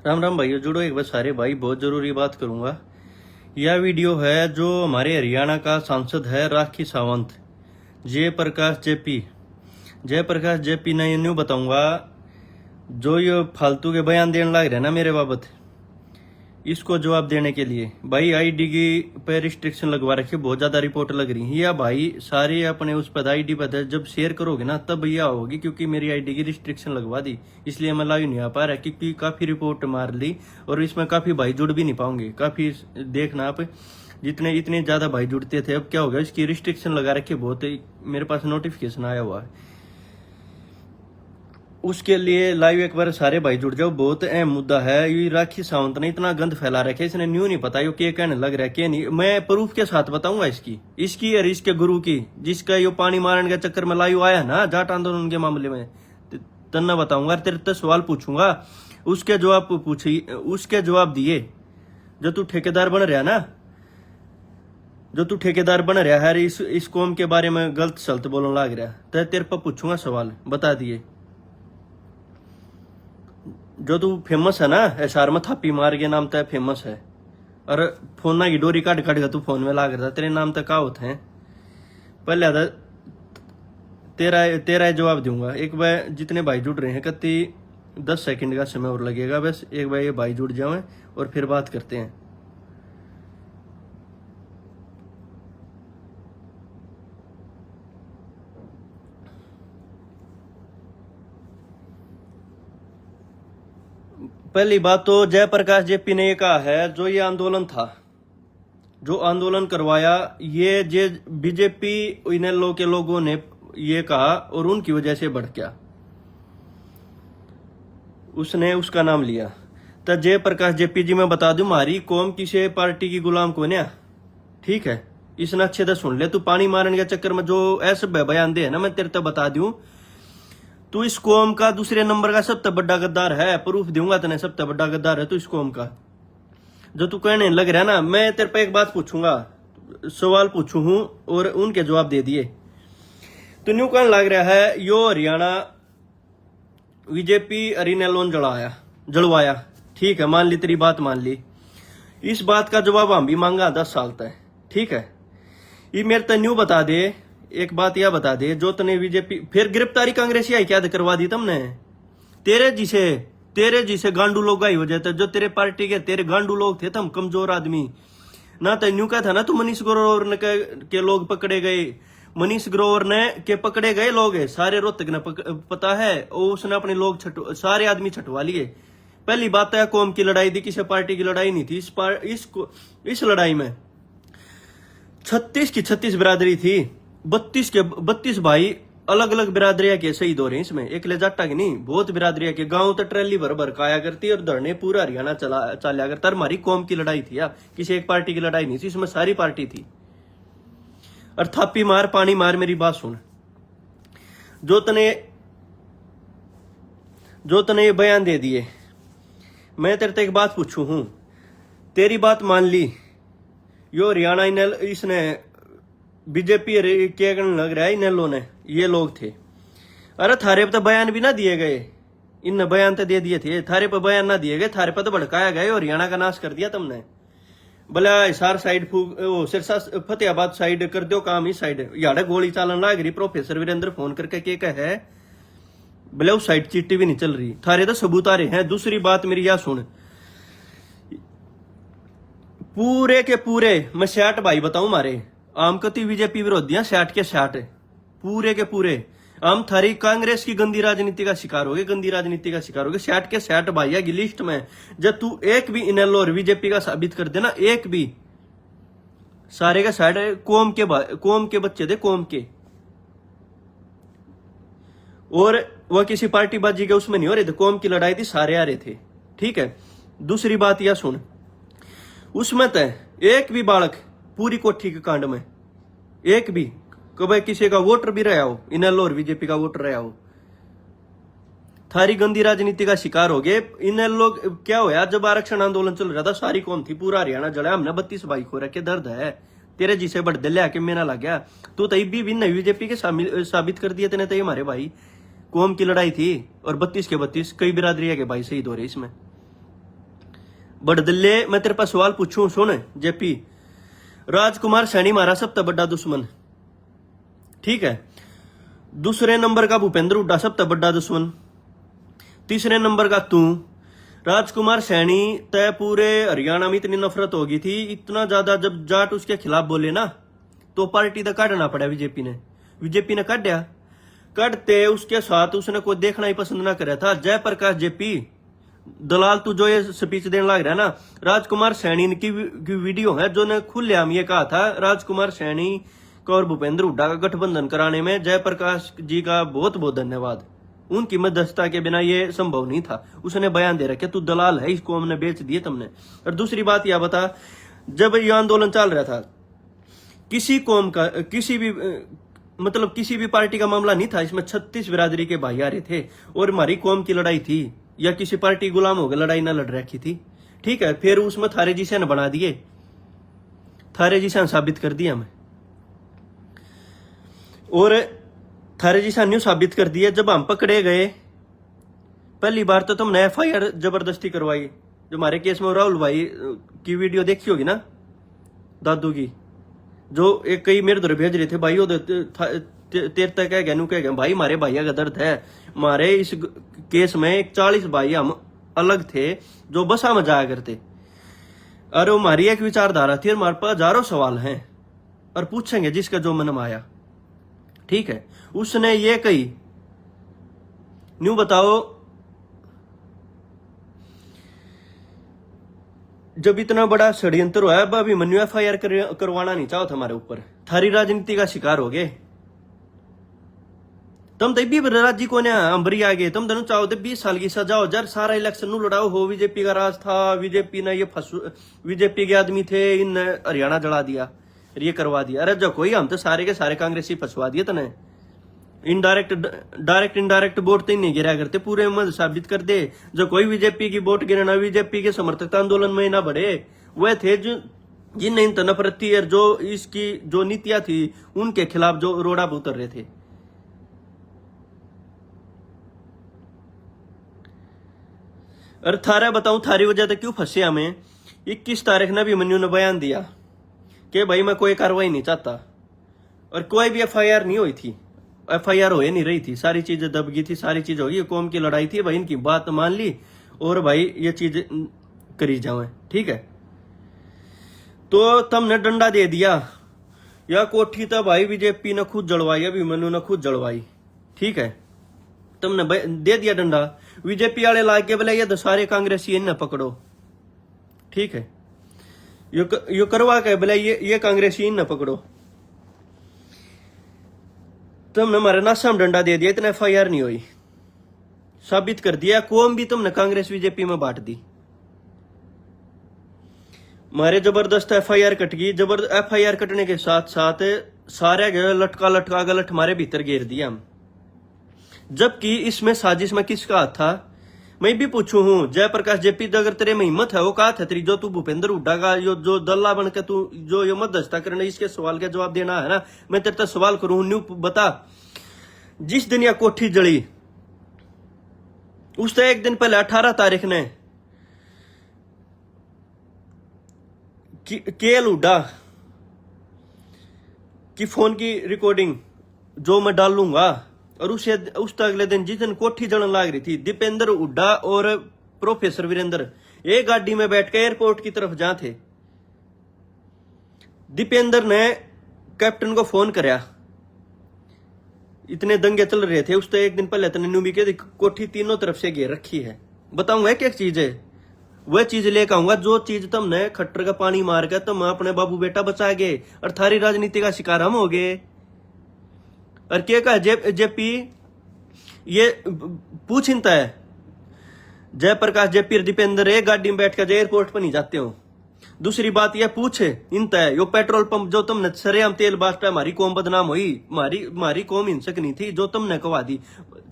राम राम भाइयों, जुड़ो एक बार सारे भाई, बहुत जरूरी बात करूंगा। यह वीडियो है जो हमारे हरियाणा का सांसद है राखी सावंत, जयप्रकाश जेपी ने न्यू बताऊंगा। जो ये फालतू के बयान देने लग रहे हैं ना मेरे बाबत, इसको जवाब देने के लिए भाई आईडी की पे रिस्ट्रिक्शन लगवा रखी, बहुत ज्यादा रिपोर्ट लग रही है। या भाई सारे अपने उस पर आईडी पर जब शेयर करोगे ना तब यह होगी, क्योंकि मेरी आईडी की रिस्ट्रिक्शन लगवा दी, इसलिए मैं लाइव नहीं आ पा रहा, क्योंकि काफी रिपोर्ट मार ली और इसमें काफी भाई जुड़ भी नहीं पाओगे। काफी देखना आप, जितने इतने ज्यादा भाई जुड़ते थे, अब क्या होगा, इसकी रिस्ट्रिक्शन लगा रखी बहुत। मेरे पास नोटिफिकेशन आया हुआ है, उसके लिए लाइव एक बार सारे भाई जुड़ जाओ। बहुत अहम मुद्दा है। ये राखी सावंत ने इतना गंद फैला रखा है, इसने न्यू नहीं पता यो क्या कहने लग रहा है क्या नहीं। मैं प्रूफ के साथ बताऊंगा इसकी और इसके गुरु की, जिसका यो पानी मारने के चक्कर में लाइव आया ना जाट आंदोलन के मामले में, तन्ना बताऊंगा। तेरे तो सवाल पूछूंगा, उसके जवाब दिए। जो तू ठेकेदार बन रहा है, इस कौम के बारे में गलत सलत बोलने लग रहा है, तो तेरे पर पूछूंगा सवाल, बता दिए। जो तू फेमस है ना, एसआर में थापी मार के नाम तक फेमस है, और फोन की डोरी काट काट के तू फोन में लाग रहा, तेरे नाम तक का होते हैं। पहले आधा तेरा जवाब दूंगा। एक बार जितने भाई जुड़ रहे हैं, कति 10 सेकंड का समय और लगेगा, बस एक बार ये भाई जुड़ जाओ और फिर बात करते हैं। पहली बात तो जयप्रकाश जेपी ने ये कहा है, जो ये आंदोलन था, जो आंदोलन करवाया, ये जे बीजेपी इनेलो के लोगों ने ये कहा और उनकी वजह से भड़का, उसने उसका नाम लिया। तो जयप्रकाश जेपी जी, मैं बता दूं, हमारी कौम किसी पार्टी की गुलाम को नहीं, ठीक है। इसने अच्छे से सुन ले। तू पानी मारने के चक्कर में जो ऐसे बयान दे है ना, मैं तेरे तक बता दूं, तू इस कौम का दूसरे नंबर का सबसे बड़ा गद्दार है। प्रूफ दूंगा तेने, सबसे बड़ा गद्दार है तू इस कौम का। जो तू कहने लग रहा है ना, मैं तेरे पे एक बात पूछूंगा, सवाल पूछू हूं और उनके जवाब दे दिए। तो न्यू कहने लग रहा है यो हरियाणा बीजेपी अरिनेलोन जलवाया, ठीक है, मान ली तेरी बात, मान ली। इस बात का जवाब हम भी मांगा 10 साल तक, ठीक है। ये मेरे तक न्यू बता दे, एक बात यह बता दे, जो तने बीजेपी फिर गिरफ्तारी कांग्रेसी आई क्या करवा दी तुमने? तेरे जिसे गांडू लोग आई वजह थे, जो तेरे पार्टी के तेरे गांडू लोग थे, तुम कमजोर आदमी ना। तो न्यू का था ना, तू मनीष ग्रोवर के लोग पकड़े गए, मनीष ग्रोवर ने के पकड़े गए लोग है सारे, रोहतक ने पता है, उसने अपने लोग सारे आदमी छटवा लिए। पहली बात है, कौम की लड़ाई थी, किसी पार्टी की लड़ाई नहीं थी। इस लड़ाई में 36 की 36 बिरादरी थी, 32 भाई अलग अलग बिरादरिया के शहीद हो रहे हैं इसमें, एक ले जाटा की नहीं, बहुत बिरादरिया के। गांव तो ट्रैली भर भर काया करती और धरने पूरा हरियाणा चला करता। हमारी कौम की लड़ाई थी, किसी एक पार्टी की लड़ाई नहीं थी, इसमें सारी पार्टी थी। और थापी मार, पानी मार, मेरी बात सुन। जो तने ये बयान दे दिए, मैं तेरे से एक बात पूछू हूं, तेरी बात मान ली, यो हरियाणा इसने बीजेपी क्या करने लग रहा है, इनेलो ने, ये लोग थे। अरे थारे पे तो बयान भी ना दिए गए, इन बयान तो दे दिए थे, थारे पे बयान ना दिए गए, थारे पे तो भड़काया गया और हरियाणा का नाश कर दिया तुमने। भला हिसार साइड सिरसा फतेहाबाद साइड कर दो काम, इस साइड याडा गोली चालन लाग रही। प्रोफेसर वीरेंद्र फोन करके के कहे, भले उस साइड चीटी भी नहीं चल रही, थारे तो सबूत आ रहे हैं। दूसरी बात मेरी यह सुन, पूरे के पूरे मैं 60 भाई बताऊं मारे आम कति बीजेपी विरोधियां, 60 के 60 पूरे के पूरे हम थारी कांग्रेस की गंदी राजनीति का शिकार हो गए, 60 के 60 भाइया की लिस्ट में। जब तू एक भी इनेलो और बीजेपी का साबित कर देना, एक भी, सारे का सारे कौम के बच्चे थे, कौम के, और वह किसी पार्टी बाजी के उसमें नहीं हो रहे थे, कौम की लड़ाई थी, सारे आ रहे थे, ठीक है। दूसरी बात यह सुन, उसमें तय एक भी बालक पूरी कोठी के कांड में, एक भी कभी किसी का वोटर भी रहा हो, इनेलो और बीजेपी का वोटर रहा हो, थारी गंदी राजनीति का शिकार हो गए। इनेलो क्या होया, जब आरक्षण आंदोलन चल रहा था, सारी कौम थी, पूरा हरियाणा जड़ा, हमने 32 भाई खो रखे, दर्द है तेरे जिसे बड़ दिल आके मेरा लग गया। तू तो भी बीजेपी के साबित कर दिए तेने, तो हमारे भाई कौम की लड़ाई थी और 32 के 32 कई बिरादरिया के भाई शहीद हो रहे इसमें। बड़दल्ले मैं तेरे पास सवाल पूछूं, सुन जेपी। राजकुमार सैनी हमारा सबसे बड़ा दुश्मन, ठीक है। दूसरे नंबर का भूपेंद्र हुड्डा सबसे बड़ा दुश्मन। तीसरे नंबर का तू। राजकुमार सैनी तय पूरे हरियाणा में इतनी नफरत हो गई थी, इतना ज्यादा, जब जाट उसके खिलाफ बोले ना तो पार्टी तक काटना पड़ा बीजेपी ने काटा। कटते उसके साथ उसने कोई देखना ही पसंद ना कराया था। जयप्रकाश जेपी दलाल, तू जो ये स्पीच देने लग रहा है ना, राजकुमार सैनी की वीडियो है जो ने खुलेआम ये कहा था, राजकुमार सैनी का और भूपेंद्र हुड्डा का गठबंधन कराने में जयप्रकाश जी का बहुत बहुत धन्यवाद। उनकी मध्यस्थता के बिना ये संभव नहीं था। उसने बयान दे रखे तू दलाल है, इसको हमने बेच दिए तुमने। और दूसरी बात यह बता, जब ये आंदोलन चल रहा था, किसी कौम का किसी भी पार्टी का मामला नहीं था, इसमें 36 बिरादरी के भाई आ रहे थे और हमारी कौम की लड़ाई थी, या किसी पार्टी गुलाम होकर लड़ाई ना लड़ रखी थी, ठीक है। फिर उसमें थारे जी सेन बना दिए, थारे जी सेन साबित कर दिया हमें, और थारे जी सेन न्यू साबित कर दिया। जब हम पकड़े गए पहली बार तो तुमने FIR जबरदस्ती करवाई। जो हमारे केस में राहुल भाई की वीडियो देखी होगी ना, दादू की, जो एक कई मेरे दर भेज रहे थे भाई, तेर तक कह गया भाई हमारे भैया का दर्द है। हमारे इस केस में 40 भाई हम अलग थे जो बसा में जाया करते, और हमारी एक विचारधारा थी, और हमारे पास हजारों सवाल हैं और पूछेंगे जिसका जो मन में आया, ठीक है। उसने ये कही, न्यू बताओ, जब इतना बड़ा षड्यंत्र हुआ, अभिमन्यु FIR करवाना नहीं चाहो हमारे ऊपर, थारी राजनीति का शिकार हो गए तुम। तब भी राज्य को अंबरी आ गए, तुम दोनों चाहो तो 20 साल की सजा हो, जब सारा इलेक्शन नु लड़ाओ हो, बीजेपी का राज था, बीजेपी ने ये बीजेपी के आदमी थे, इन हरियाणा जला दिया, ये करवा दिया। अरे जो कोई, हम तो सारे के सारे कांग्रेसी फंसवा दिए तने। इनडायरेक्ट वोट तो नहीं गिरा करते, पूरे मत साबित कर दे। जो कोई बीजेपी की वोट गिरना, बीजेपी के समर्थक आंदोलन में ना बढ़े, वह थे जो जिन नफरत थी, और जो इसकी जो नीतियां थी उनके खिलाफ जो रोड़ा पर उतर रहे थे। और थारा बताऊं थारी वजह तो क्यों फंसे हमें। 21 तारीख ने अभिमन्यु ने बयान दिया कि भाई मैं कोई कार्रवाई नहीं चाहता, और कोई भी FIR नहीं हुई थी, FIR हो नहीं रही थी, सारी चीजें दब गई थी, सारी चीज होगी, कौम की लड़ाई थी भाई, इनकी बात मान ली और भाई ये चीज करी जाए, ठीक है। तो तुमने डंडा दे दिया, या कोठी तो भाई बीजेपी ने खुद जलवाई, अभिमन्यु ने खुद जलवाई, ठीक है। तुमने दे दिया डंडा, बीजेपी वाले ला के बोले ये सारे कांग्रेसी इन्हें पकड़ो, ठीक है। यो करवा के बोले ये कांग्रेसी इन्हें पकड़ो। तुमने हमारे नासा में डंडा दे दिया, इतना FIR नहीं हुई, साबित कर दिया। कौम भी तुमने कांग्रेस बीजेपी में बांट दी, हमारे जबरदस्त FIR कट गई। FIR कटने के साथ साथ सारे लटका गलत हमारे भीतर घेर दिया हम, जबकि इसमें साजिश में किसका हाथ था मैं भी पूछू हूं। जयप्रकाश जेपी, अगर तेरे में हिम्मत है वो कहा था तेरी, जो तू भूपेंद्र हुड्डा का जो दल्ला बन के तू जो ये मध्यस्थता करने, इसके सवाल का जवाब देना है ना। मैं तेरे तक सवाल करूं, न्यू बता, जिस दिन यह कोठी जली उससे एक दिन पहले 18 तारीख ने KL हुड्डा की फोन की रिकॉर्डिंग जो मैं डाल लूंगा, और उस अगले दिन जिस दिन कोठी जलन लाग रही थी, दीपेंद्र हुड्डा और प्रोफेसर वीरेंद्र एक गाड़ी में बैठ के एयरपोर्ट की तरफ जा थे। दीपेंद्र ने कैप्टन को फोन कराया, इतने दंगे चल रहे थे, उससे एक दिन पहले तने न्यू भी कह कोठी तीनों तरफ से घेर रखी है। बताऊंगा एक एक चीज है, वह चीज लेकर आऊंगा जो चीज तुमने खट्टर का पानी मार कर तुम अपने बाबू बेटा बचा गए, और थारी राजनीति का शिकार हम हो गए। और क्या कहा जेपी, ये पूछता है जयप्रकाश जेपी और दीपेंद्र एक गाड़ी में बैठ कर एयरपोर्ट पर नहीं जाते हो। दूसरी बात यह पूछे इनता है, यो पेट्रोल पंप जो तुमने सरेआम तेल बांटा, हमारी कौम बदनाम हुई, हमारी कौम हिंसक नहीं थी, जो तुमने कवा दी।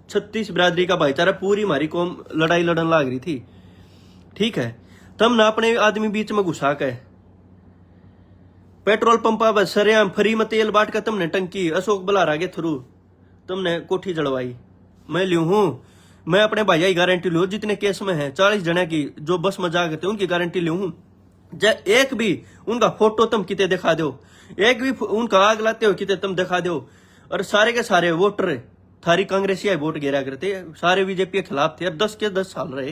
36 बिरादरी का भाईचारा, पूरी हमारी कौम लड़ाई लड़न लाग रही थी, ठीक है। तुमने अपने आदमी बीच में घुसा के पेट्रोल पंप पर सरेआम फ्री में तेल बांट कर तुमने टंकी अशोक बलारा के थ्रू तुमने कोठी जड़वाई। मैं लियू हूं मैं अपने भैया की गारंटी लूँ, जितने केस में है 40 जने की जो बस में जा करते उनकी गारंटी लूँ। एक भी उनका फोटो तुम किते दिखा दो, एक भी उनका आग लाते हो किते तुम दिखा दो, और सारे के सारे वोटर थारी कांग्रेसिया वोट गिरा करते, सारे बीजेपी के खिलाफ थे। अब 10 के 10 साल रहे,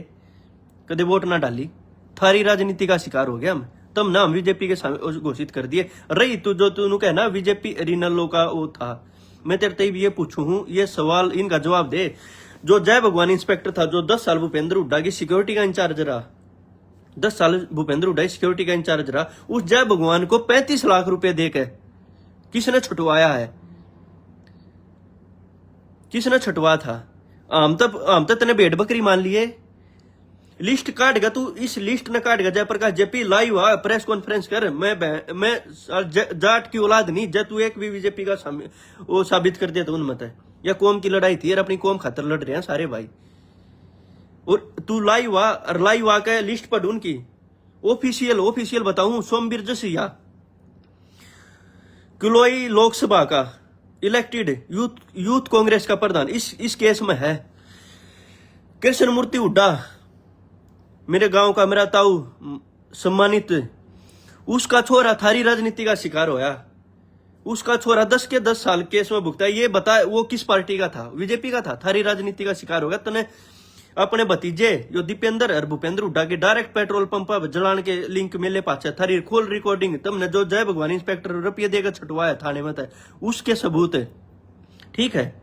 कदे वोट ना डाली, थारी राजनीति का शिकार हो गया हम। तब ना हम बीजेपी के घोषित कर दिए। रही तू जो तू कहना बीजेपी रिनलो का वो था, मैं तेरे से ये पूछू हूँ, ये सवाल इनका जवाब दे। जो जय भगवान इंस्पेक्टर था, जो 10 साल भूपेंद्र हुड्डा की सिक्योरिटी का इंचार्ज रहा, 10 साल भूपेंद्र हुड्डा सिक्योरिटी का इंचार्ज रहा, उस जय भगवान को 35 लाख रुपए देकर किसने छुटवाया है? किसने छुटवा था? हम तो तने भेड़ बकरी मान लिए। लिस्ट काटेगा तू, इस लिस्ट ने काटेगा जयप्रकाश जेपी लाइव आ प्रेस कॉन्फ्रेंस कर। मैं जाट की औलाद नहीं, जब तू एक भी बीजेपी का वो साबित कर दिया तो उन मत है, या कौम की लड़ाई थी और अपनी कौम खातर लड़ रहे हैं सारे भाई। और तू लाइव आ, और लाइव आके लिस्ट पर ढूंढ की ऑफिशियल बताऊं, सोमवीर जसिया किलोई लोकसभा का इलेक्टेड यूथ कांग्रेस का प्रधान इस केस में है। कृष्ण मूर्ति हुड्डा, मेरे गांव का, मेरा ताऊ सम्मानित, उसका छोरा थारी राजनीति का शिकार होया। उसका छोरा 10 के 10 साल केस में भुगता है। ये बता वो किस पार्टी का था? बीजेपी का था। थारी राजनीति का शिकार हो गया। तने अपने भतीजे जो दीपेंद्र और भूपेंद्र हुड्डा के डायरेक्ट पेट्रोल पंप जलाने के लिंक मिले पाछे थारी खोल रिकॉर्डिंग, तुमने जो जय भगवान इंस्पेक्टर रुपये देकर छुटवाया थाने में, उसके सबूत है। ठीक है,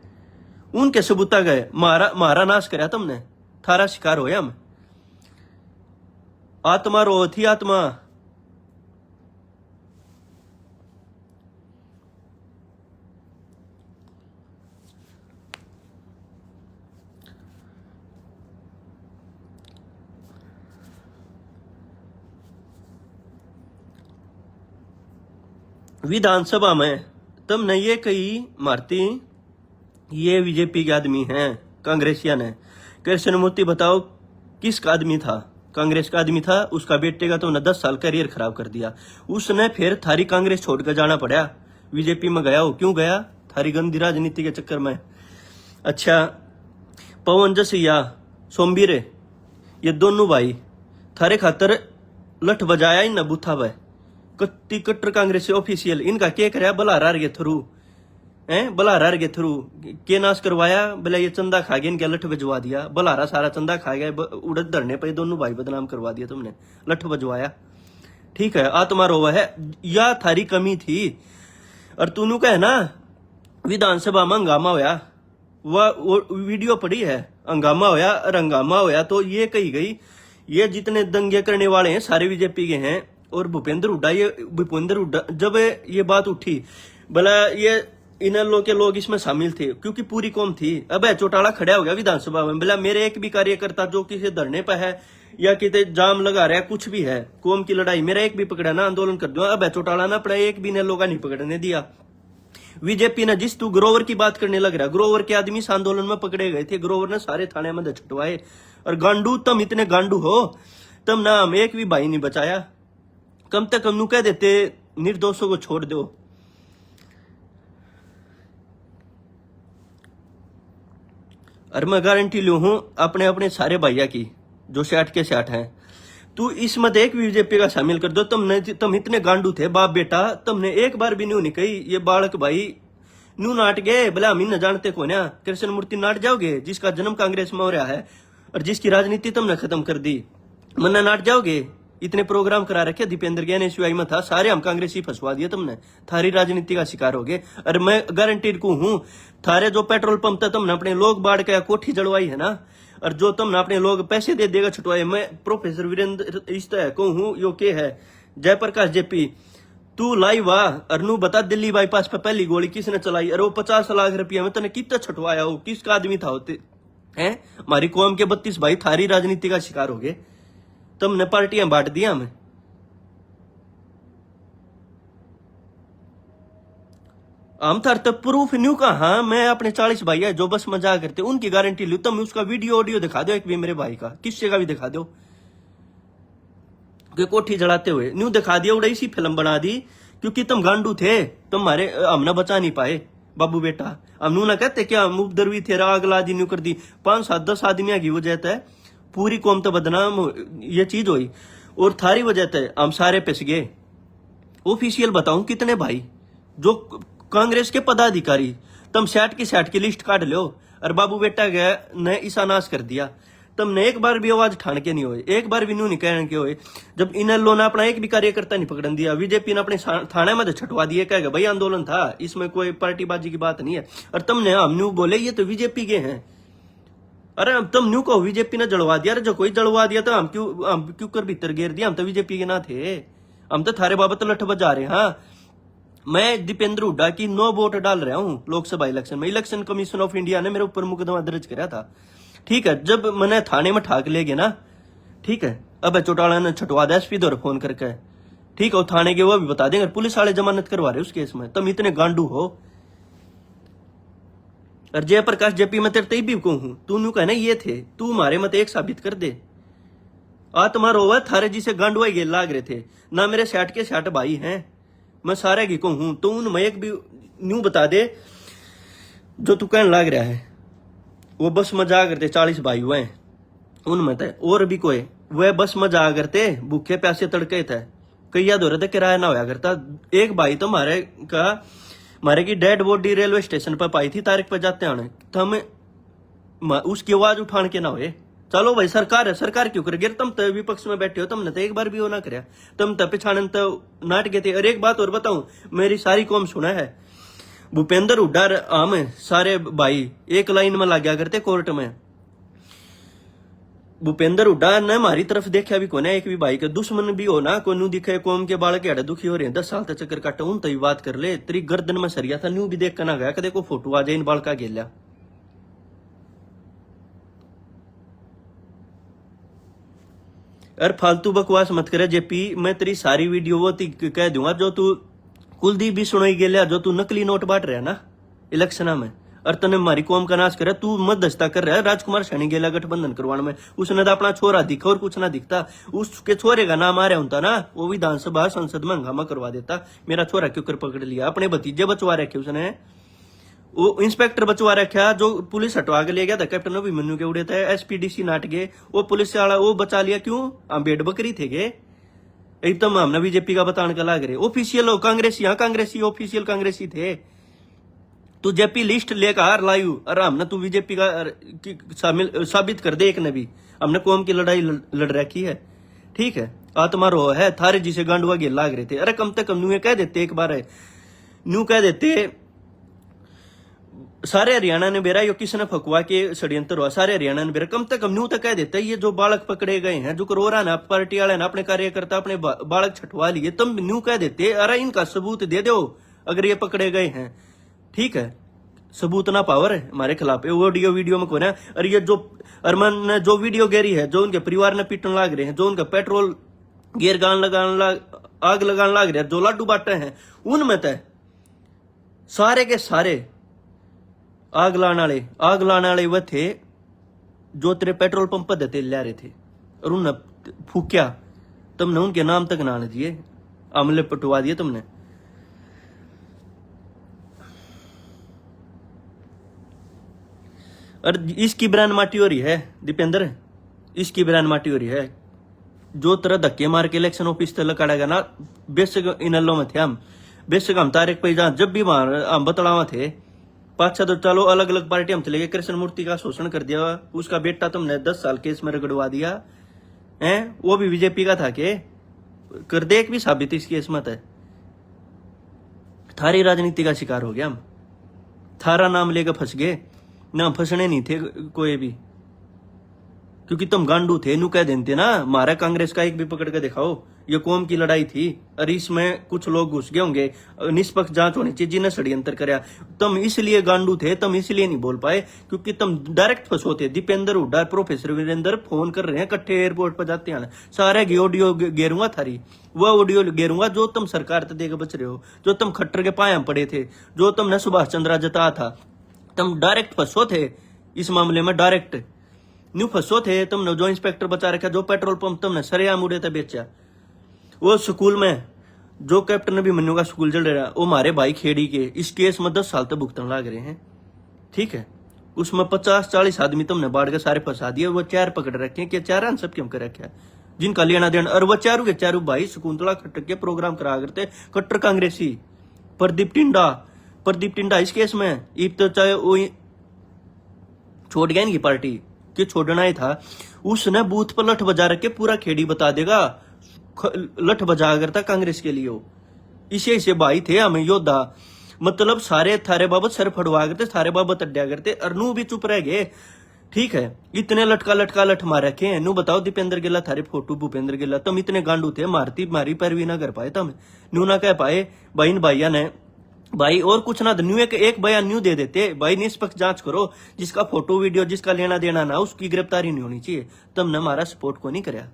उनके सबूता गए, मारा नाश कराया तुमने, थारा शिकार होया हम। आत्मा रो थी आत्मा। विधानसभा में तुमने ये कही मारती, ये बीजेपी के आदमी हैं, कांग्रेसिया ने। कृष्ण मूर्ति बताओ किसका आदमी था? कांग्रेस का आदमी था। उसका बेटे का तुमने 10 साल करियर खराब कर दिया। उसने फिर थारी कांग्रेस छोड़कर जाना पड़ा, बीजेपी में गया हो। क्यों गया? थारी गंदी राजनीति के चक्कर में। अच्छा, पवन जसिया, सोमवीर, ये दोनों भाई थारे खातर लठ बजाया इन बूथा भाई, कट्टी कट्टर कांग्रेस ऑफिशियल। इनका क्या कराया? बलारार के थ्रू बलारार के थ्रू के नाश करवाया। बोला ये चंदा खा गया, इनके लठ बजवा दिया। बलारा सारा चंदा खा गया, उड़द धरने पर दोनों भाई बदनाम करवा दिया तुमने, लठ बजवाया। ठीक है, आत्मा रोवा है, या थारी कमी थी। और तूनू कहे ना विधानसभा में हंगामा होया, वह वीडियो पड़ी है, हंगामा होया। और हंगामा होया तो ये कही गई, ये जितने दंगे करने वाले हैं सारे बीजेपी के हैं। और भूपेंद्र हुड्डा जब ये बात उठी, बोला ये इन लोग के लोग इसमें शामिल थे, क्योंकि पूरी कौम थी। अब चौटाला खड़ा हो गया विधानसभा में, बोला मेरे एक भी कार्यकर्ता जो किसी धरने पर है या किसी जाम लगा रहा है, कुछ भी है, कौम की लड़ाई, मेरा एक भी पकड़ा ना, आंदोलन कर दो। अब चौटाला ना पड़ा, एक भी ने लोग नहीं पकड़ने दिया। बीजेपी ने, जिस तू ग्रोवर की बात करने लग रहा, ग्रोवर के आदमी इस आंदोलन में पकड़े गए थे। ग्रोवर ने सारे थाने में छुटवाए। और गांडू तुम इतने गांडू हो, तुम नाम एक भी भाई नहीं बचाया। कम तक हम कह देते निर्दोषों को छोड़ दो। और मैं गारंटी लू हूं अपने अपने सारे भैया की, जो 60 के 60 हैं, तू इसमें एक भी बीजेपी का शामिल कर दो। तुम इतने गांडू थे बाप बेटा, तुमने एक बार भी नहीं कही ये बालक भाई नू नाट गए, भला हम न जानते को ना। कृष्ण मूर्ति नाट जाओगे, जिसका जन्म कांग्रेस में हो रहा है और जिसकी राजनीति तुमने खत्म कर दी, मन्ना नाट जाओगे। इतने प्रोग्राम करा रखे, दीपेंद्र ज्ञान एसयूआई में था, सारे हम कांग्रेसी फंसवा दिए तुमने, थारी राजनीति का शिकार हो गए। और मैं गारंटीड को हूं, थारे जो पेट्रोल पंप था तुमने अपने लोग बाढ़ के कोठी जलवाई है ना, और जो तुमने अपने लोग पैसे दे देगा छुटवाए। मैं प्रोफेसर वीरेंद्र इस तरह कहूं, यो के है जयप्रकाश जेपी, तू लाइव आ और नू बता दिल्ली बाईपास पे पहली गोली किसने चलाई, और वो 50 लाख रुपया में तने कितना छुटवाया हो, किसका आदमी था होते हैं? हमारी कौम के 32 भाई थारी राजनीति का शिकार हो गए। तुमने पार्टियां बांट दिया हमें। हम थार तक प्रूफ न्यू कहा, मैं अपने 40 भाई है जो बस मजाक करते, उनकी गारंटी लू। तुम उसका वीडियो ऑडियो दिखा दो एक भी मेरे भाई का, किससे का भी दिखा दो कि कोठी जलाते हुए न्यू दिखा दिया। उड़ा इसी फिल्म बना दी क्योंकि तुम गांडू थे, तुम्हारे हमने बचा नहीं पाए। बाबू बेटा हम नू ना कहते क्या हम उपद्रवी थे आग ला दी न्यू कर दी 5-7-10 आदमियों की वजह से पूरी कौम तो बदनाम ये चीज हुई और थारी वजह से हम सारे पिस गए। ऑफिशियल बताऊं कितने भाई जो कांग्रेस के पदाधिकारी तुम 60 की लिस्ट काट लो और बाबू बेटा गया ने ईसा नाश कर दिया। तुमने एक बार भी आवाज ठान के नहीं हुए, एक बार भी नू नहीं कहने के हुए। जब इन लोगों ने अपना एक भी कार्यकर्ता नहीं पकड़न दिया, बीजेपी ने अपने थाने में तो छटवा दिए, कहेगा भाई आंदोलन था, इसमें कोई पार्टीबाजी की बात नहीं है। और तुमने हम न्यू बोले ये तो बीजेपी के हैं। अरे तुम न्यू कहो बीजेपी ने जलवा दिया, अरे जो कोई जलवा दिया तो हम क्यों कर भीतर घेर दिया, हम तो बीजेपी के ना थे, हम तो थारे बाबत लठ बजा रहे। हाँ मैं दीपेंद्र हुड्डा की 9 वोट डाल रहा हूँ लोकसभा इलेक्शन में। इलेक्शन कमीशन ऑफ इंडिया ने मेरे ऊपर मुकदमा दर्ज कराया था, ठीक है। जब मैंने थाने में ठाक ले गया ना, ठीक है, अब चौटाला ने छटवा दिया एसपी दौर फोन करके, ठीक है, थाने के वो भी बता देंगे, पुलिस वाले जमानत करवा रहे उस केस में। तुम इतने गांडू हो। और जयप्रकाश जेपी में तेरे भी कहूं, तू नू कहना ये थे, तू हमारे मत एक साबित कर दे। आ तुम्हारा हुआ थारे जी से गांडुआ गेल लाग रहे थे ना, मेरे 60 के 60 भाई हैं, मैं सारे की कहूं, तो उनमें एक भी न्यू बता दे जो तू कहने लाग रहा है। वो बस में जा करते 40 भाई हुए उनमें थे, और भी कोई वह बस में जा करते भूखे प्यासे तड़के थे, कई याद हो रहे थे किराया ना होया करता। एक भाई तो मारे की डेड बॉडी रेलवे स्टेशन पर पाई थी तारीख पर जाते आने, तो हमें उसकी आवाज उठाने के ना हुए। चलो भाई सरकार है, सरकार क्यों करे, तुम तो विपक्ष में बैठे हो, तुमने तो एक बार भी वो ना करया, तुम तो पिछाड़न तो नाट गए थे। और एक बात और बताऊं, मेरी सारी कौम सुना है, भूपेंद्र हुड्डा हम सारे भाई एक लाइन में लग गया करते कोर्ट में। भूपेंद्र हुड्डा ने हमारी तरफ देखा भी कोने, एक भी भाई का दुश्मन भी हो ना, कोई नू दिखे कौम के बाल के दुखी हो रहे हैं, 10 साल तक चक्कर काटा उन तभी बात कर ले। तेरी गर्दन में सरिया था, न्यू भी देख कर ना गया कदे को फोटो आ जाए इन बाल का गेल्या। अरे फालतू बकवास मत करे जेपी, मैं तेरी सारी वीडियो वो कह दूंगा जो तू कुलदीप भी सुनाई गेलिया, जो तू नकली नोट बांट रहा ना इलेक्शन में, और तने हमारी कौम का नाश करे, तू मध्यस्थता कर रहा है। राजकुमार सैनी गेला गठबंधन करवाने में, उसने तो अपना छोरा दिखा और कुछ ना दिखता, उसके छोरे का नाम आ रहा होता ना, वो विधानसभा संसद में हंगामा करवा देता। मेरा छोरा क्यों कर पकड़ लिया, अपने भतीजे बचवा रखे उसने, वो इंस्पेक्टर बचवा रखा जो पुलिस हटवा के ले गया था, कैप्टन अभिमन्यु के उड़े थे, एसपीडीसी नाट गए, वो पुलिस वाला वो बचा लिया, क्यों हम बेड बकरी थे गे। एकदम हमने बीजेपी का बताने का लाग रहे, ऑफिशियल हो कांग्रेसी, हाँ कांग्रेसी ऑफिशियल कांग्रेसी थे। तू जेपी लिस्ट लेकर हार लायू, और हमने तू बीजेपी का साबित कर दे, एक ने भी हमने कौम की लड़ाई लड़ रखी है, ठीक है। आत्मा रो है थारे जिसे गांडुआ गे लाग रहे थे। अरे कम से कम न्यू कह देते, एक बार न्यू कह देते सारे हरियाणा ने बेरा, यो किसने फकुआ के षड्यंत्र हुआ, सारे हरियाणा ने बेरा, कम से कम न्यू तक कह देता है ये जो बालक पकड़े गए हैं, जो करोरा ना पार्टी वाले ना अपने कार्यकर्ता अपने बालक छटवा लिए, तुम न्यू कह देते अरे इनका सबूत दे दो अगर ये पकड़े गए हैं, ठीक है। सबूत ना पावर है हमारे खिलाफ, ऑडियो वीडियो में कौन है। और ये जो अरमान ने जो वीडियो गेरी है, जो उनके परिवार ने पीटने लाग रहे हैं, जो उनका पेट्रोल गेर आग लगाने लाग रहे हैं, जो लाडू बांटे हैं, उनमें तय सारे के सारे आग लाने वाले वह थे जो तेरे पेट्रोल पंप पर देते ले रहे थे, और उन्होंने फूक्या, तुमने उनके नाम तक ना दिए, अमले पटवा दिए तुमने। और इसकी ब्रांड माटी हो रही है दीपेंद्र, इसकी ब्रांड माटी हो रही है। जो तरह धक्के मार के इलेक्शन ऑफिस तक लकाड़ेगा ना, बेशक इनलो में थे हम, बेशक हम तारीख पे जब भी हम बतलावा थे, पांच तो चलो अलग अलग पार्टी हम चले गए, कृष्ण मूर्ति का शोषण कर दिया, उसका बेटा तुमने 10 साल केस में रगड़वा दिया है, वो भी बीजेपी का था के कर दे, एक भी साबित इसकी किस्मत है। थारी राजनीति का शिकार हो गया हम, थारा नाम लेकर फंस गए ना, फंसने नहीं थे कोई भी, क्योंकि तुम गांडू थे। नू कह देते ना हमारा कांग्रेस का एक भी पकड़ के दिखाओ, ये कौम की लड़ाई थी, और इसमें कुछ लोग घुस गए होंगे, निष्पक्ष जांच होनी चाहिए, जिन्हें षड्यंत्र कराया। तुम इसलिए गांडू थे, तुम इसलिए नहीं बोल पाए क्योंकि तुम डायरेक्ट फंसो थे। दीपेंद्र हुड्डा प्रोफेसर वीरेंद्र फोन कर रहे हैं, इकट्ठे एयरपोर्ट पर जाते हैं, सारे ऑडियो गेरूंगा थारी, वह ऑडियो गेरूंगा जो तुम सरकार तक देकर बच रहे हो, जो तुम खट्टर के पाया पड़े थे, जो तुमने सुभाष चंद्र जता था, तुम डायरेक्ट फंसो थे इस मामले में, डायरेक्ट न्यू फंसो थे तुमने। जो इंस्पेक्टर बचा रखा, जो पेट्रोल पंप तुमने सरेआम उड़े थे बेचा, वो स्कूल में जो कैप्टन अभिमन्यु का स्कूल चल रहा है वो हमारे भाई खेड़ी के, इस केस में 10 साल तक भुगतन लग रहे हैं। ठीक है, उसमें 50-40 आदमी तुमने बाढ़ के सारे फंसा दिए, वो 4 पकड़ रखे हैं कि 4 सब क्यों कर रखे हैं जिनका लेना देना। और वो चारों के चारों भाई शकुंतला खट्टर के प्रोग्राम करा करते, कट्टर कांग्रेसी। प्रदीप टिंडा इस केस में इब तो चाहे वो छोड़ गया इनकी पार्टी कि छोड़ना ही था, उसने बूथ पर लठ बजा रखे, पूरा खेड़ी बता देगा लठ बजा करता कांग्रेस के लिए। इसे भाई थे हमें योद्धा, मतलब सारे थारे बाबत सर फड़वा करते, सारे बाबत अड्डा करते, और नू भी चुप रह गए। ठीक है, इतने लठ मार रखे हैं। नू बताओ दीपेंद्र गिल्ला थारे फोटो, भूपेंद्र गिल्ला तुम इतने गांडू थे, मारी पैरवी ना कर पाए तुम, नू ना कह पाए बहन भाइया ने भाई और कुछ ना न्यू एक बयान न्यू दे देते भाई निष्पक्ष जांच करो, जिसका फोटो वीडियो जिसका लेना देना ना उसकी गिरफ्तारी नहीं होनी चाहिए। तुमने हमारा सपोर्ट को नहीं कराया,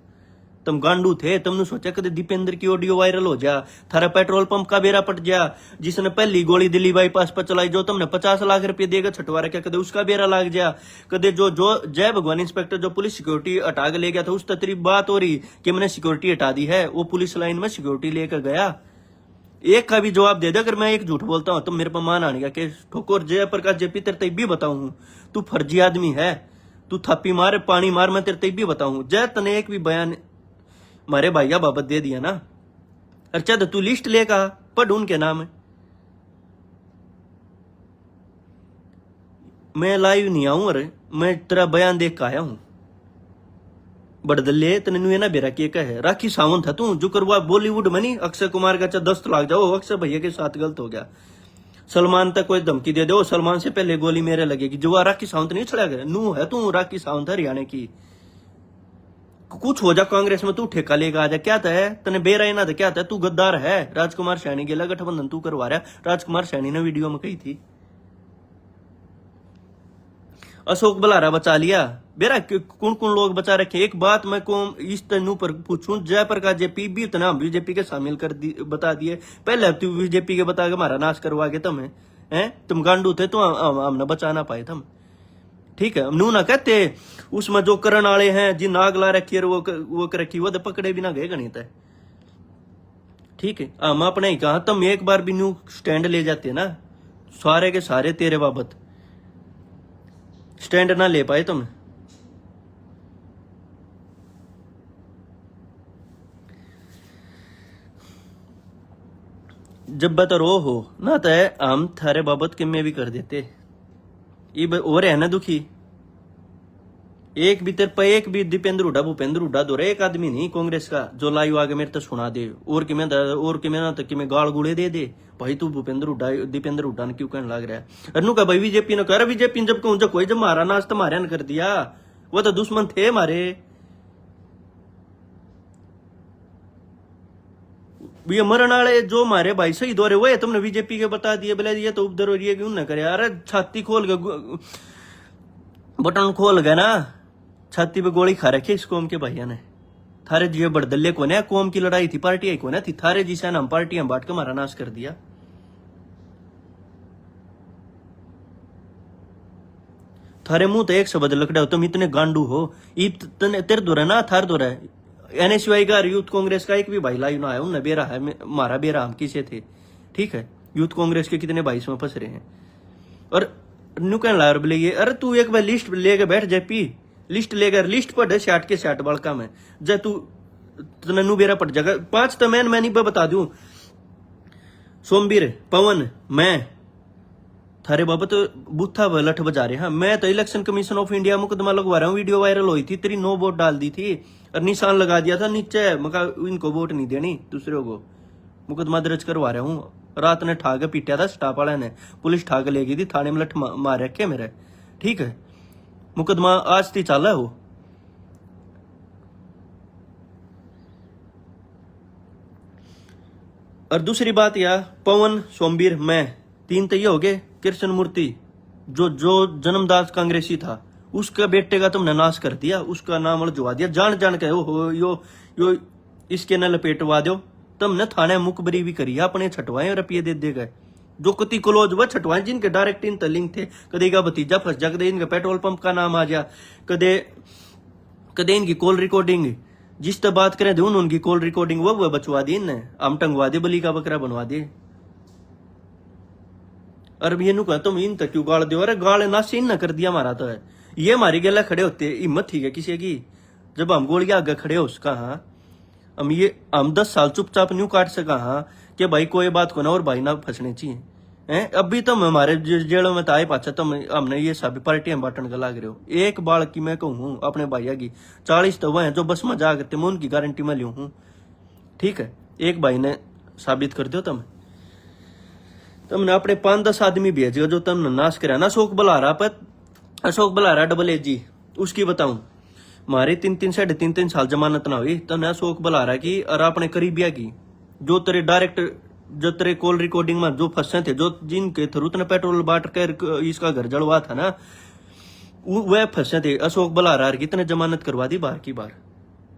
तुम गांडू थे। तुमने सोचा कदे दीपेंद्र की ऑडियो वायरल हो जा, थारा पेट्रोल पंप का बेरा पट जा, जिसने पहली गोली दिल्ली बाईपास पर चलाई, जो तुमने 50 लाख रुपए देकर छटवा रखा, कदे उसका बेरा लाग जा। कदे जो जय भगवान इंस्पेक्टर जो पुलिस सिक्योरिटी हटा के ले गया था, उस तरीब बात हो रही कि मैंने सिक्योरिटी हटा दी है, वो पुलिस लाइन में सिक्योरिटी लेकर गया। एक का भी जवाब दे दे, अगर मैं एक झूठ बोलता हूं तो मेरे पर मान आने का कि ठोकर जयप्रकाश जेपी तेरे तक भी बताऊं तू फर्जी आदमी है, तू थप्पी मार पानी मार, मैं तेरे तक भी बताऊं। जय तने एक भी बयान मारे भाइया बाबत दे दिया ना, अच्छा तो तू लिस्ट लेगा पढ़ उनके नाम है। मैं लाइव नहीं आऊं, अरे मैं तेरा बयान देख के आया हूं। बड़दल्ले तने नुए ना बेरा के है, राखी सावंत था तू जो करवा बॉलीवुड में नहीं, अक्षय कुमार का दस्त लाग जाओ, अक्षय भैया के साथ गलत हो गया। सलमान तक कोई धमकी दे दो, सलमान से पहले गोली मेरे लगेगी। जो राखी सावंत नहीं छड़ा गया, नू है तू राखी सावंत हरियाणा की। कुछ हो जा कांग्रेस में तू ठेका लेगा आ जा, क्या है तने बेरा ना था, क्या था तू गद्दार है। राजकुमार सैनी के गठबंधन तू करवा रहा, राजकुमार सैनी ने वीडियो में कही थी। अशोक बलारा बचा लिया, बेरा कौन कौन लोग बचा रखे। एक बात मैं को इस तनु पर पूछूं, जयप्रकाश जेपी भी इतना बीजेपी के शामिल कर बता दिए, पहले तू बीजेपी के बता के हमारा नाश करवा के तुम्हें हैं, तुम गांडू थे तो हम न बचा ना पाए तुम। ठीक है, नू ना कहते उसमें जो करण वाले हैं जिन आग ला रखी है वो कर रखी, वो तो पकड़े भी ना गए गणित है। ठीक है, हम अपने ही कहा, तुम एक बार भी न्यू स्टैंड ले जाते ना, सारे के सारे तेरे बाबत स्टैंड ना ले पाए तुम। जब बतरो हो ना तो हम थारे बाबत किमे भी कर देते, ये और है ना दुखी। एक भी तेरे पे एक भी दीपेंद्र हुड्डा भूपेंद्र हुड्डा दो एक आदमी नहीं कांग्रेस का जो लाइव आगे मेरे तो सुना दे, और कि मैं ना तो कि मैं गाल गुड़े दे दे भाई तू भूपेंद्र हुड्डा दीपेंद्र हुड्डा ने क्यों कहने लग रहा है। अनु का भाई बीजेपी ने कर, बीजेपी जब कहूं कोई जब मारा नाच तो मारे ने कर दिया, वो तो दुश्मन थे हमारे। ये मरण वाले जो मारे भाई शहीद हो रहे वो तुमने बीजेपी के बता दिए, बोले ये तो उपद्रव ये क्यों ना करे। अरे छाती खोल के बटन खोल गए ना, छाती पे गोली खा रखी इस कौम के भैया ने। थारे जी बड़दल्ले को ने कौम की लड़ाई थी, पार्टी को ना थी, थारे जी से हम पार्टियां बांट के हमारा नाश कर दिया। थारे मुंह तो एक शब्द लकड़ा हो, तुम इतने गांडू हो। तेरे दो ना थार दो एनएसयूआई का यूथ कांग्रेस का एक भी भाई लाइव ना आया, उन्हें बेरा है मारा बेरा हम किसे थे। ठीक है, यूथ कांग्रेस के कितने भाई इसमें फंस रहे हैं। और न्यू कहने लगा बोले ये, अरे तू एक बार लिस्ट लेके बैठ जेपी, लिस्ट लेकर लिस्ट पढ़ 60 के 60 बड़का में जब तू नन्नू बेरा पट जाएगा। 5 तो मैं नहीं बता दूं, सोमवीर पवन मैं थारे बाबा तो बुथा लठ बजा रहे हैं। मैं तो इलेक्शन कमीशन ऑफ इंडिया मुकदमा लगवा रहा हूँ, वीडियो वायरल हुई थी, तेरी 9 वोट डाल दी थी और निशान लगा दिया था नीचे, मका इनको वोट नहीं देनी दूसरे को। मुकदमा दर्ज करवा रहा हूँ, रात ने ठाके पीटा था स्टाफ वाले ने, पुलिस ठाके ले गई थी, थाने में लठ मार रखे मेरे। ठीक है, मुकदमा आज थी चाल है वो। और दूसरी बात यार, पवन सोमवीर मैं 3 तो ये हो गए। कृष्ण मूर्ति जो जन्मदास कांग्रेसी था, उसका बेटे का तुमने नाश कर दिया, उसका नाम उलझवा दिया जान जान के। यो इसके न लपेटवा दो, तुमने थाने मुखबरी भी करी है, अपने छटवाए रुपये दे गए जो कति क्लोज वह छटवाए, जिनके डायरेक्ट इन लिंक थे। कदे का भतीजा फंस जा, कदे इनका पेट्रोल पंप का नाम आ जा, कदे इनकी कॉल रिकॉर्डिंग जिस तरह बात करें थे उनकी कॉल रिकॉर्डिंग वो बचवा दी ने, हम टंगवा दे, बलि का बकरा बनवा दे। अरे ये नु कहा तुम इन तक क्यों गाड़ दो, अरे गाड़ नासी न कर दिया हमारा तो है। ये हमारी गला खड़े होते हिम्मत थी क्या किसी की, जब हम गोल के आगे खड़े हो उसका। हाँ हम 10 साल चुपचाप न्यू काट सका। हाँ कि भाई कोई बात को ना और भाई ना फंसने चाहिए हैं। अभी तुम हमारे जेलों में तो आए पाचा, तुम हमने ये सभी पार्टियां बांटन का लाग रहे हो। एक बाल की मैं कहूँ अपने भैया की 40 तो वह है जो बस में जा करते, मैं उनकी गारंटी में लियू हूँ। ठीक है, एक भाई ने साबित कर दो तुमने अपने 5-10 आदमी भेज जो तुमने नाश करा ना। अशोक बलारा डबल एज जी, उसकी बताऊं हमारे 3-3 साढ़े 3-3 साल जमानत ना हुई। तुमने अशोक बलारा की और अपने करीबिया की, जो तेरे डायरेक्ट जो तेरे कॉल रिकॉर्डिंग में जो फंसे थे, जो जिनके थ्रू तूने पेट्रोल बांट कर इसका घर जलवा था ना, वह फंसे थे। अशोक बलारा की तूने जमानत करवा दी बार की बार।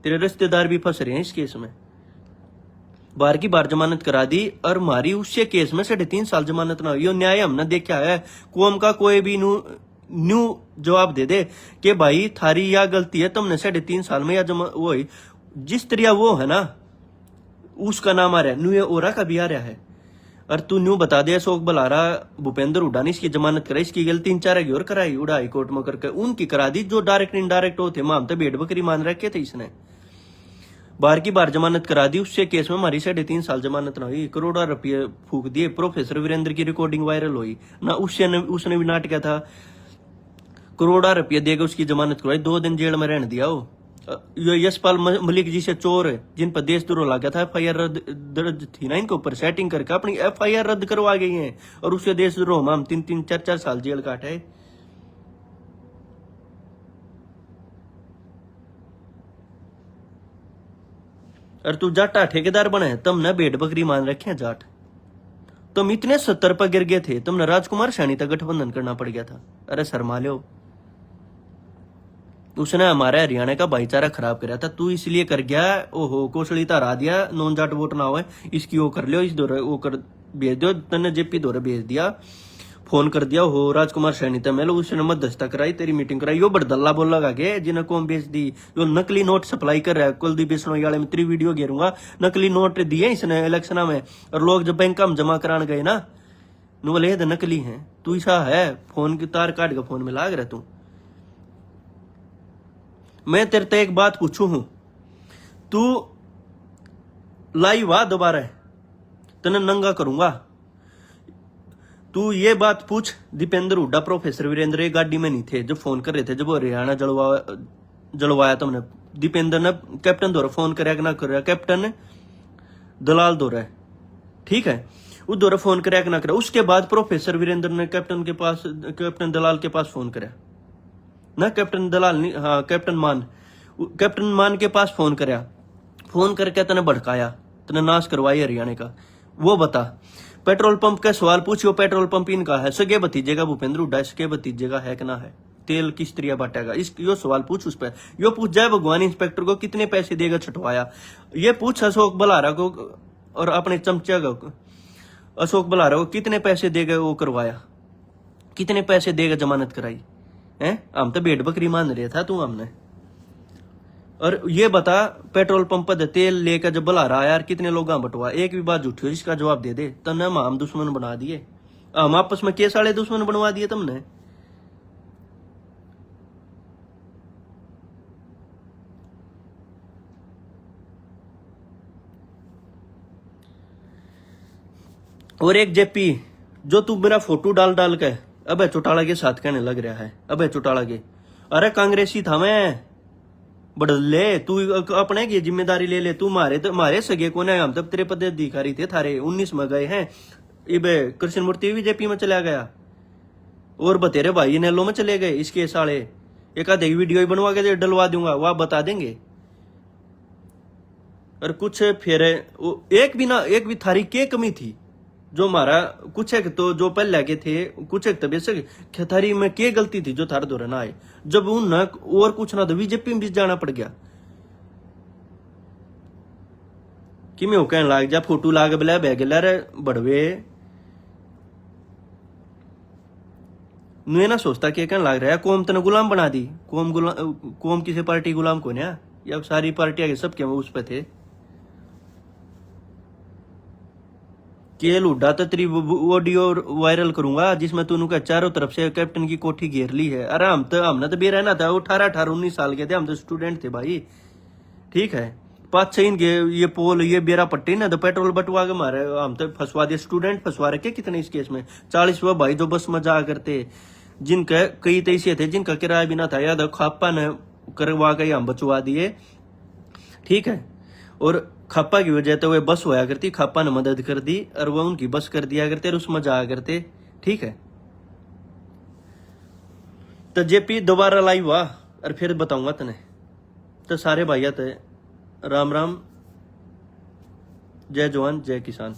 तेरे रिश्तेदार भी फंस रहे हैं इस केस में, बार की बार जमानत करा दी। और हमारी उससे केस में 3.5 साल जमानत ना हुई। यो न्याय हमने देखा है। कौम का कोई भी न्यू जवाब दे दे कि भाई थारी या गलती है, तुमने 3.5 साल में या वो जिस तरह वो है ना उसका नाम आ रहा है, न्यू ओरा का भी आ रहा है। और तू न्यू बता दे अशोक बलारा भूपेंद्र हुड्डा ने इसकी जमानत कराई, इसकी गलती 3-4 की और कराई उड़ा हाई कोर्ट में करके उनकी करा दी। जो डायरेक्ट इनडायरेक्ट होते हम तो भेड़ बकरी मान रखे थे, इसने बार की बार जमानत करा दी। उससे केस में हमारी 3.5 साल जमानत ना हुई, करोड़ों रुपये फूक दिए। प्रोफेसर वीरेंद्र की रिकॉर्डिंग वायरल हुई ना, उसने भी नाटक किया था, करोड़ों रुपये देगा उसकी जमानत करवाई, 2 दिन जेल में रहने दिया। वो यशपाल मलिक जी से चोर है जिन पर देशद्रोह लगा था, FIR दर्ज थी ना इनके ऊपर, सेटिंग करके अपनी FIR रद्द करवा गई है और उससे देशद्रोह में हम 3-3 4-4 साल जेल काटे। और तू जाटा ठेकेदार बने, तुमने भेड़ बकरी मान रखे हैं जाट। तुम इतने 70 पर गिर गए थे, तुमने राजकुमार सैनी तक गठबंधन करना पड़ गया था। अरे शर्मा लो, उसने हमारे हरियाणा का भाईचारा खराब कराया था, तू इसलिए कर गया। ओहो कोसड़ी हरा दिया, नॉन जाट वोट ना हो, इसकी वो कर लियो, इस दौरे वो कर भेज दो, तने जेपी दौरे भेज दिया, फोन कर दिया हो राजकुमार सैनी तक मेलो, उसने मध्यस्थता कराई, तेरी मीटिंग कराई। यो बड़दल्ला बोल लगा के जिन्हें कौन बेच दी, जो नकली नोट सप्लाई कर रहा है। कुलदीप बिश्नोई वाले में 3 वीडियो घेरूंगा, नकली नोट दिए इसने इलेक्शन में, और लोग जब बैंक में जमा कराने गए ना बोले नकली है। तू ऐसा है, फोन की तार काट के फोन में लाग रहा तू। मैं तेरे से एक बात पूछू हूं, तू लाइव आ दोबारा, तने नंगा करूंगा। तू ये बात पूछ, दीपेंद्र हुड्डा प्रोफेसर वीरेंद्र ये गाड़ी में नहीं थे जब फोन कर रहे थे, जब वो हरियाणा जलवाया तुमने। दीपेंद्र ने कैप्टन दौरा फोन कराया कि ना कराया, कैप्टन ने दलाल दौरा है, ठीक है, उस दौरा फोन कराया कि ना कराया। उसके बाद प्रोफेसर वीरेंद्र ने कैप्टन दलाल के पास फोन कराया ना, कैप्टन दलाल नहीं, हाँ कैप्टन मान के पास फोन कराया, फोन करके तने भड़काया, तने नाश करवाई हरियाणा का। वो बता, पेट्रोल पंप का सवाल पूछियो, पेट्रोल पंप इनका है, सगे भतीजे का भूपेंद्र हुड्डा, सगे भतीजे का है कि ना है, तेल किस तरह बांटेगा, यो सवाल पूछ उस पर। यो पूछ जय भगवान इंस्पेक्टर को कितने पैसे देगा छुटवाया, ये पूछ अशोक बलारा को और अपने चमचा को, अशोक बलारा को कितने पैसे देगा वो करवाया, कितने पैसे देगा जमानत कराई है। हम तो भेड़ बकरी मान रहे था तू हमने। और ये बता, पेट्रोल पंप पर तेल लेकर जब बुला रहा यार कितने लोग बटवा, एक भी बात झूठी हो इसका जवाब दे दे। तने हम दुश्मन बना दिए, हम आपस में केस वाले दुश्मन बनवा दिए तुमने। और एक जेपी जो तू मेरा फोटो डाल डाल के अबे चौटाला के साथ कहने लग रहा है, अबे चौटाला के, अरे कांग्रेसी था मैं, बड़ले तू अपने की जिम्मेदारी ले ले। तू मारे सगे को हम तब तेरे पदाधिकारी थे थारे 19 में गए हैं, इबे कृष्ण मूर्ति भी जेपी में चला गया और बतेरे भाई नेलो में चले गए। इसके साले एक आधे वीडियो बनवा के डलवा दूंगा, वह बता देंगे। और कुछ फिर एक भी थारी के कमी थी जो हमारा कुछ एक तो जो पहले के थे, कुछ एक तबियत से थारी में के गलती थी जो थारे दौरे ना आए, जब उन न और कुछ ना तो बीजेपी में भी जाना पड़ गया कि मैं कहने लाग जा फोटो लाग बिला बह गया रे बड़वे नु ना सोचता कि कहने लाग रहा है कौम तने गुलाम बना दी, कौम किसी पार्टी गुलाम को ना या सारी पार्टियां के सबके उस पे थे। केल उड्डा तो तेरी ऑडियो वायरल करूंगा जिसमें तूने का चारों तरफ से कैप्टन की कोठी घेर ली है। अरे हमने तो भी रहना था, 18-19 साल के थे हम, तो स्टूडेंट थे भाई। ठीक है, 5-6 इनके ये पोल ये बेरा पट्टी ना तो पेट्रोल बटवा के मारे, हम तो फंसवा दिए, स्टूडेंट फंसवा रखे कितने इस केस में। 40 वो भाई जो बस में जा करते, जिनका कई तो ऐसे थे जिनका किराया भी ना था, याद खापा ने करवा के हम बचवा दिए। ठीक है, और खापा की वजह तो वे बस होया करती, खापा ने मदद कर दी और वो उनकी बस कर दिया करते और उसमें जाया करते। ठीक है, तो जेपी दोबारा लाइव हुआ और फिर बताऊंगा तने। तो सारे भाइया थे, राम राम, जय जवान जय किसान।